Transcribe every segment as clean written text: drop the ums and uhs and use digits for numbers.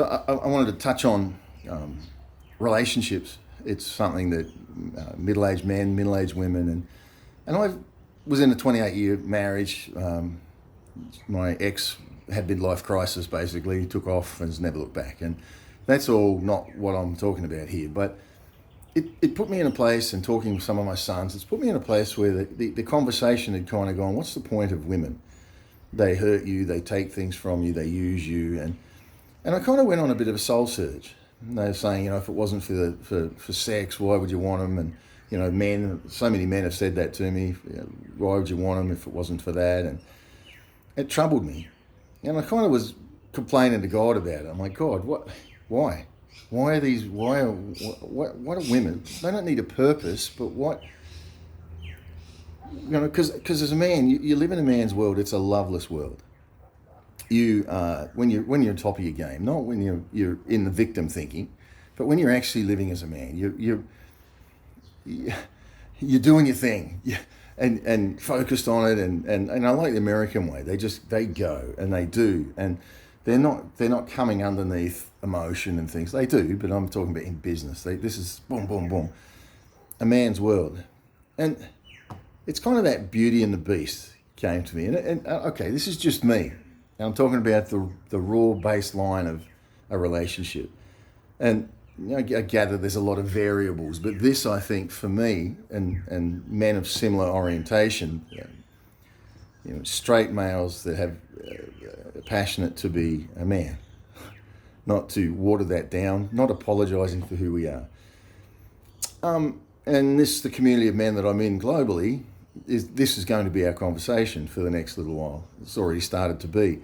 I wanted to touch on relationships. It's something that middle-aged men, middle-aged women, and I was in a 28-year marriage. My ex had midlife crisis, basically. He took off and has never looked back. And that's all not what I'm talking about here. But it put me in a place, and talking with some of my sons, it's put me in a place where the conversation had kind of gone, what's the point of women? They hurt you, they take things from you, they use you. And I kind of went on a bit of a soul search. And they were saying, if it wasn't for sex, why would you want them? And, so many men have said that to me. Why would you want them if it wasn't for that? And it troubled me. And I kind of was complaining to God about it. I'm like, God, why? What are women? They don't need a purpose, but what? Because as a man, you live in a man's world. It's a loveless world. You when you're on top of your game, not when you're in the victim thinking, but when you're actually living as a man, you're doing your thing, and focused on it, and I like the American way. They go and they do, and they're not coming underneath emotion and things. They do, but I'm talking about in business. This is boom, boom, boom, a man's world, and it's kind of that Beauty and the Beast came to me, and okay, this is just me. And I'm talking about the raw baseline of a relationship. And I gather there's a lot of variables, but this, I think, for me, and men of similar orientation, straight males that have passionate to be a man, not to water that down, not apologising for who we are. And the community of men that I'm in globally, this is going to be our conversation for the next little while. It's already started to be.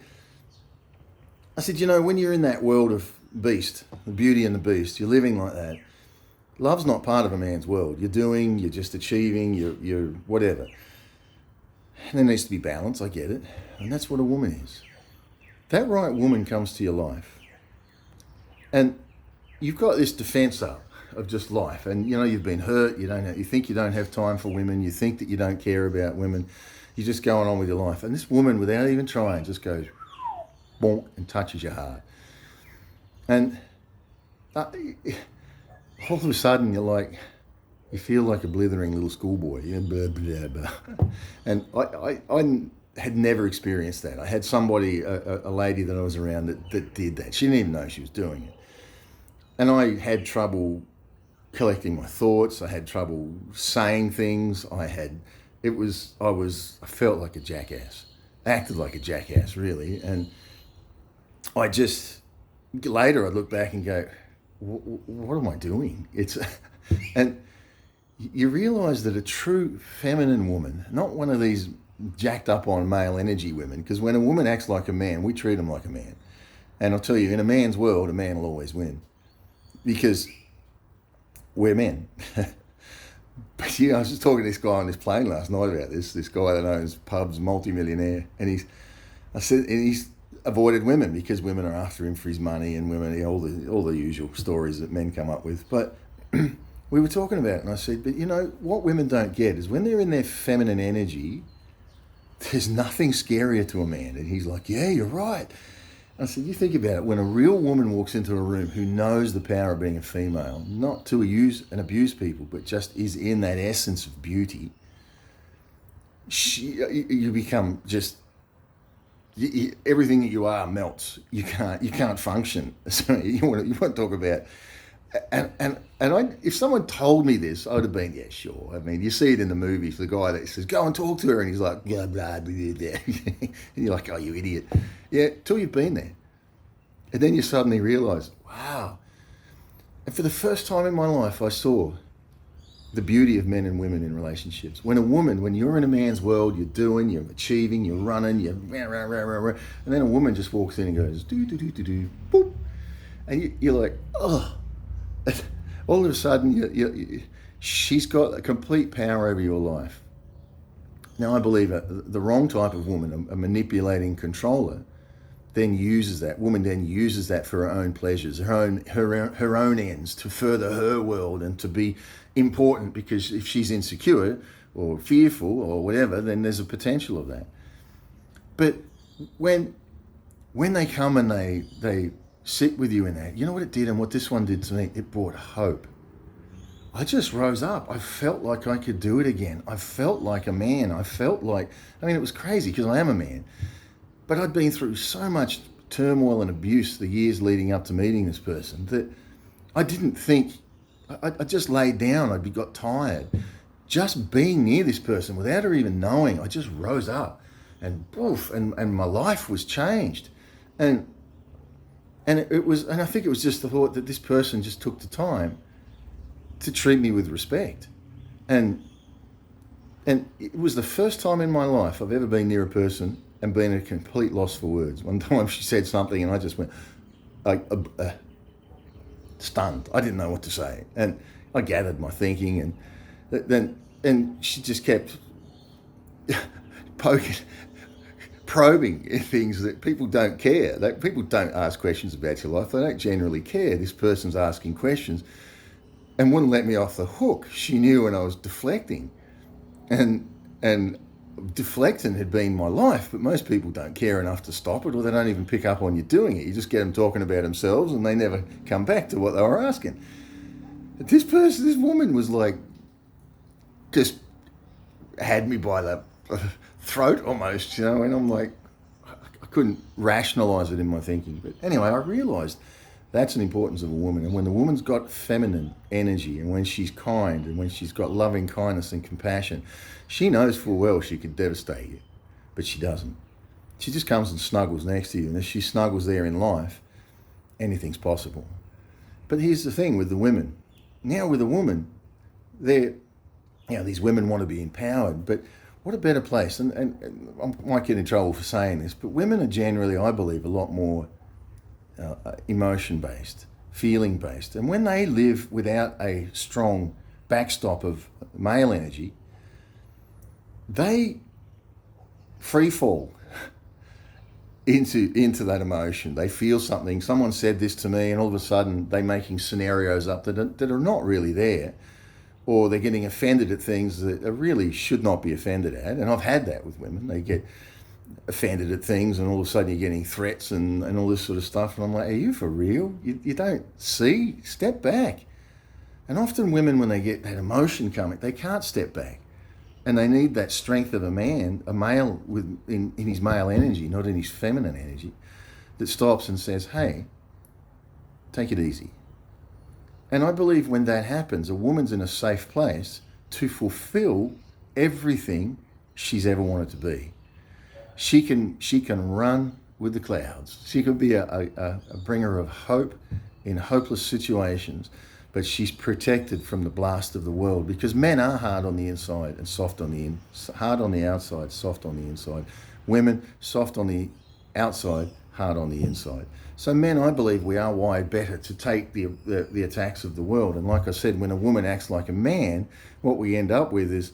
I said, when you're in that world of beast, the Beauty and the Beast, you're living like that. Love's not part of a man's world. You're just achieving, you're whatever. And there needs to be balance, I get it. And that's what a woman is. That right woman comes to your life. And you've got this defense up of just life, and you've been hurt. You think you don't have time for women. You think that you don't care about women. You're just going on with your life, and this woman, without even trying, just goes bonk and touches your heart. And all of a sudden, you feel like a blithering little schoolboy. Blah, blah, blah. And I had never experienced that. I had somebody, a lady that I was around that did that. She didn't even know she was doing it, and I had trouble collecting my thoughts. I had trouble saying things. I felt like a jackass, acted like a jackass, really. And later I'd look back and go, what am I doing? And you realize that a true feminine woman, not one of these jacked up on male energy women, because when a woman acts like a man, we treat them like a man. And I'll tell you, in a man's world, a man will always win, because we're men. But I was just talking to this guy on this plane last night about this guy that owns pubs, multi-millionaire, and he's avoided women because women are after him for his money, and women, all the usual stories that men come up with. But we were talking about it, and I said, but what women don't get is when they're in their feminine energy, there's nothing scarier to a man. And he's like, yeah, you're right. I said, you think about it, when a real woman walks into a room who knows the power of being a female, not to use and abuse people, but just is in that essence of beauty, you become just, everything that you are melts. You can't function. So you want to talk about, and if someone told me this, I would have been, yeah, sure. I mean, you see it in the movies, the guy that says, go and talk to her, and he's like, blah, blah, blah, blah. And you're like, oh, you idiot. Yeah, till you've been there. And then you suddenly realise, wow. And for the first time in my life, I saw the beauty of men and women in relationships. When you're in a man's world, you're achieving, you're running, rah, rah, rah, rah, rah, and then a woman just walks in and goes, do, do, do, do, do, boop. And you're like, oh. And all of a sudden, she's got a complete power over your life. Now, I believe the wrong type of woman, a manipulating controller, then uses that for her own pleasures, her own ends, to further her world and to be important, because if she's insecure or fearful or whatever, then there's a potential of that. But when they come and they sit with you in that. You know what it did and what this one did to me? It brought hope. I just rose up. I felt like I could do it again. I felt like a man. I felt like, it was crazy because I am a man. But I'd been through so much turmoil and abuse the years leading up to meeting this person that I didn't think, I just laid down. Got tired. Just being near this person without her even knowing, I just rose up and poof, and my life was changed. And it was, and I think it was just the thought that this person just took the time to treat me with respect. And it was the first time in my life I've ever been near a person and been at a complete loss for words. One time she said something and I just went stunned. I didn't know what to say. And I gathered my thinking, and she just kept probing things that people don't care. People don't ask questions about your life. They don't generally care. This person's asking questions and wouldn't let me off the hook. She knew when I was deflecting, and deflecting had been my life, but most people don't care enough to stop it, or they don't even pick up on you doing it. You just get them talking about themselves and they never come back to what they were asking. But this woman was like, just had me by the throat almost, and I'm like, I couldn't rationalize it in my thinking. But anyway, I realized that's an importance of a woman. And when the woman's got feminine energy, and when she's kind, and when she's got loving kindness and compassion, she knows full well she could devastate you, but she doesn't. She just comes and snuggles next to you. And as she snuggles there in life, anything's possible. But here's the thing with the women. Now with a woman, these women want to be empowered, but what a better place. And I might get in trouble for saying this, but women are generally, I believe, a lot more emotion-based, feeling-based. And when they live without a strong backstop of male energy, they free fall into that emotion. They feel something. Someone said this to me, and all of a sudden they're making scenarios up that are not really there, or they're getting offended at things that really should not be offended at. And I've had that with women. They get offended at things, and all of a sudden you're getting threats and all this sort of stuff. And I'm like, are you for real? You don't see? Step back. And often women, when they get that emotion coming, they can't step back. And they need that strength of a man, a male in his male energy, not in his feminine energy, that stops and says, hey, take it easy. And I believe when that happens, a woman's in a safe place to fulfill everything she's ever wanted to be. She can run with the clouds. She can be a bringer of hope in hopeless situations, but she's protected from the blast of the world, because men are hard on the inside and soft on the hard on the outside, soft on the inside. Women, soft on the outside, hard on the inside. So men, I believe we are wired better to take the attacks of the world. And like I said, when a woman acts like a man, what we end up with is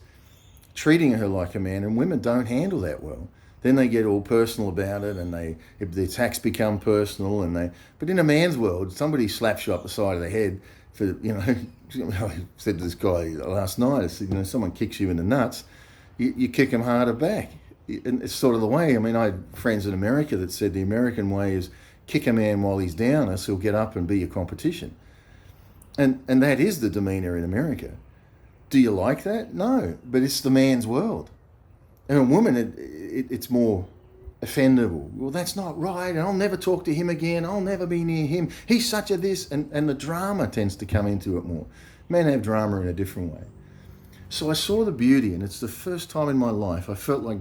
treating her like a man, and women don't handle that well. Then they get all personal about it, and the attacks become personal. But in a man's world, somebody slaps you up the side of the head for, I said to this guy last night, I said, someone kicks you in the nuts, you kick them harder back. And it's sort of the way. I had friends in America that said the American way is kick a man while he's down, else he'll get up and be your competition. And that is the demeanor in America. Do you like that? No, but it's the man's world. And a woman, it's more offendable. Well, that's not right, and I'll never talk to him again. I'll never be near him. He's such a this, and the drama tends to come into it more. Men have drama in a different way. So I saw the beauty, and it's the first time in my life I felt like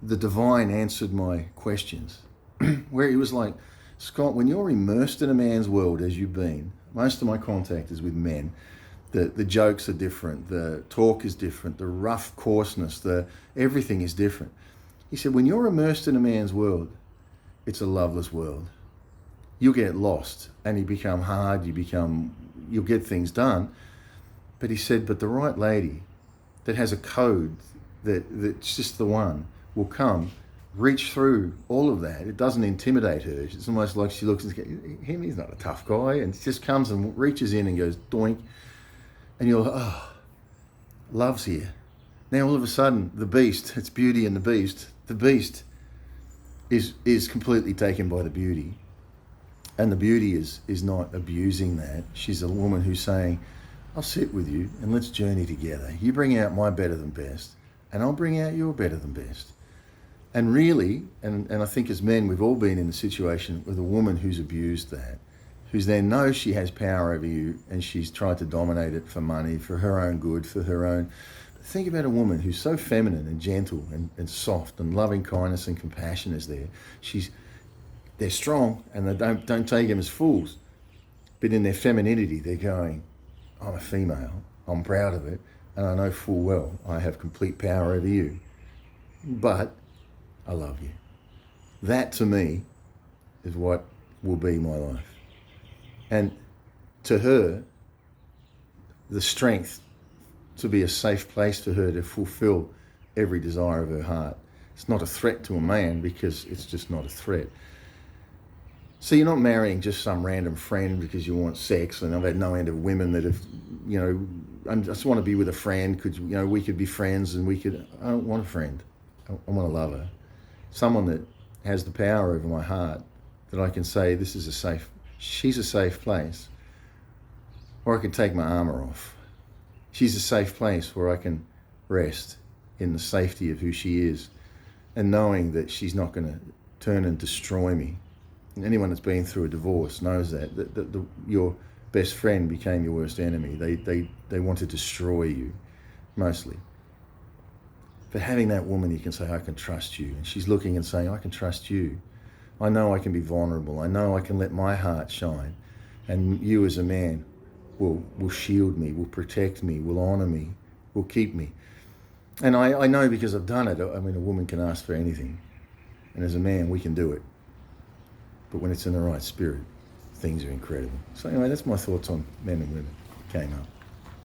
the divine answered my questions, where he was like, Scott, when you're immersed in a man's world as you've been, most of my contact is with men. The jokes are different, the talk is different, the rough coarseness, everything is different. He said, when you're immersed in a man's world, it's a loveless world. You'll get lost and you become hard, you'll get things done. But he said, but the right lady that has a code that's just the one will come, reach through all of that. It doesn't intimidate her. It's almost like she looks and goes, he's not a tough guy. And just comes and reaches in and goes, doink. And you're like, oh, love's here. Now all of a sudden, the beast, it's Beauty and the beast is completely taken by the beauty. And the beauty is not abusing that. She's a woman who's saying, I'll sit with you and let's journey together. You bring out my better than best, and I'll bring out your better than best. And really, and I think as men, we've all been in the situation with a woman who's abused that, who's then knows she has power over you and she's tried to dominate it for money, for her own good, for her own. Think about a woman who's so feminine and gentle and soft and loving kindness and compassion is there. They're strong and they don't take them as fools. But in their femininity, they're going, I'm a female, I'm proud of it, and I know full well I have complete power over you. But I love you. That to me is what will be my life. And to her, the strength to be a safe place for her to fulfill every desire of her heart. It's not a threat to a man because it's just not a threat. So you're not marrying just some random friend because you want sex. And I've had no end of women that have, I just want to be with a friend. We could be friends and I don't want a friend. I want a lover. Someone that has the power over my heart that I can say, she's a safe place, or I can take my armor off. She's a safe place where I can rest in the safety of who she is and knowing that she's not going to turn and destroy me. And anyone that's been through a divorce knows that your best friend became your worst enemy. They want to destroy you, mostly. But having that woman, you can say, I can trust you. And she's looking and saying, I can trust you. I know I can be vulnerable. I know I can let my heart shine. And you as a man will shield me, will protect me, will honor me, will keep me. And I know because I've done it. I mean, a woman can ask for anything. And as a man, we can do it. But when it's in the right spirit, things are incredible. So anyway, that's my thoughts on men and women. Came up.